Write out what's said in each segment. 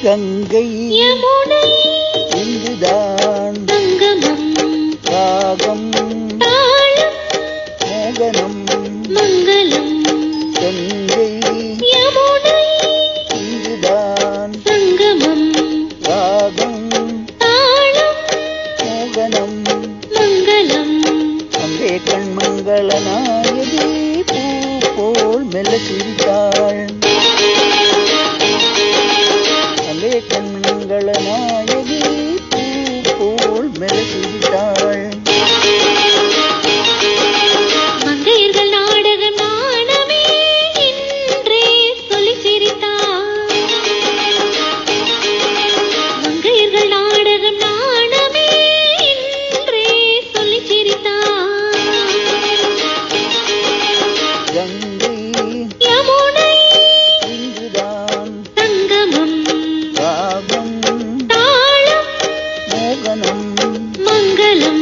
கங்கை யமுனை இங்குதான் சங்கமம் ராகம் தாளம் மோகனம் மங்களம் கங்கை யமுனை இங்குதான் சங்கமம் ராகம் தாளம் மோகனம் மங்களம் அங்கே கண்மங்கள நாயகி பூ போல் மெல்ல சிரித்தாள். அங்கே கண்மங்கள நாயகி பூ போல் மெல்ல சிரித்தாள். மங்கையர்கள் நாடகம் நாணமே என்றே சொல்லி சிரித்தார். மங்கையர்கள் நாடகம் நாணமே என்றே சொல்லி சிரித்தார். கங்கை யமுனை இங்குதான் சங்கமம் ராகம் தாளம் மோகனம் மங்களம்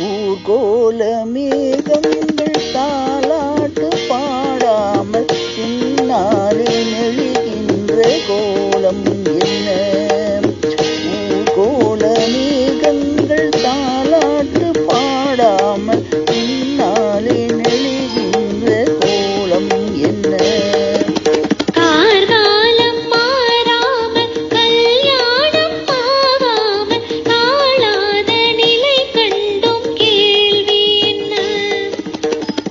ஊர்கோல மேகங்கள் தாலாட்டு பாடாமல் பின்னாலே நெழுகின்ற கோலம் என்ன? ஊர்கோல மேகங்கள் தாலாட்டு பாடாமல் பின்னாலே நெழுகின்ற கோலம் என்ன? கார்காலம் மாறாமல் கல்யாணம் ஆகாமல் தாழாத நிலை கண்டும் கேள்வி என்ன?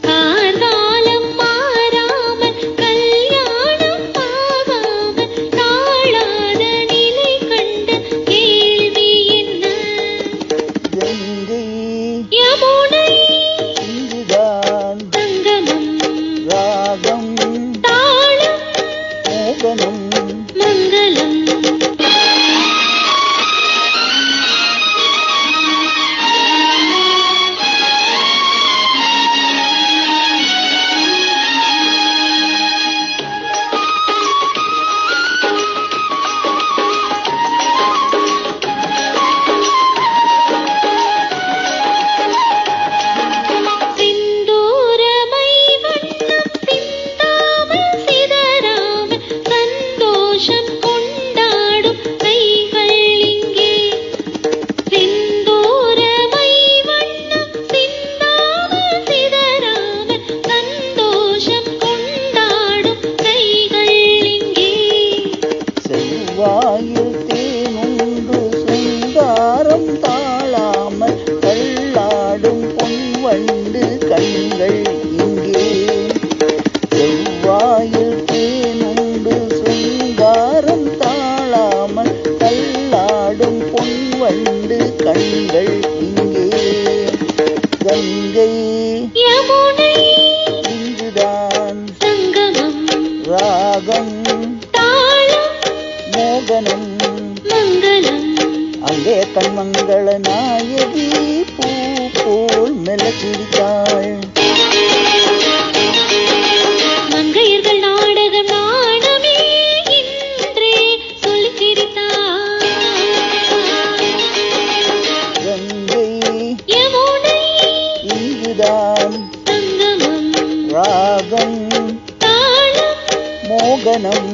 கார்காலம் மாறாமல் கல்யாணம் ஆகாமல் தாழாத நிலை கண்ட கேள்வி என்ன? கங்கை யமுனை இங்குதான் சங்கமம் ராகம் தாளம் மோகனம் மங்களம் சிந்தூரமை வண்ணம் சிந்தாமல் சிதறாமல் சந்தோஷம் கொண்டாடும் கைகள் இங்கே. சிந்தூரமை வண்ணம் சிந்தாமல் சிதறாமல் சந்தோஷம் கொண்டாடும் கைகள் இங்கே. செவ்வாயில் தேனுண்டு சிங்காரம் தாழாமல் தள்ளாடும் பொன்வண்டு கண்கள் இங்கே. செவ்வாயில் தேனுண்டு சிங்காரம் தாழாமல் தள்ளாடும் பொன்வண்டு கண்கள் இங்கே. கங்கை யமுனை இங்குதான் சங்கமம் ராகம் தாளம் மோகனம் மங்களம் அங்கே கண்மங்கள நாயகி பூ போல் மெல்ல சிரித்தாள். மங்கையர்கள் நாடகம் நாணமே என்றே சொல்லி சிரித்தார். கங்கை யமுனை இங்குதான் சங்கமம் ராகம் தாளம் மோகனம்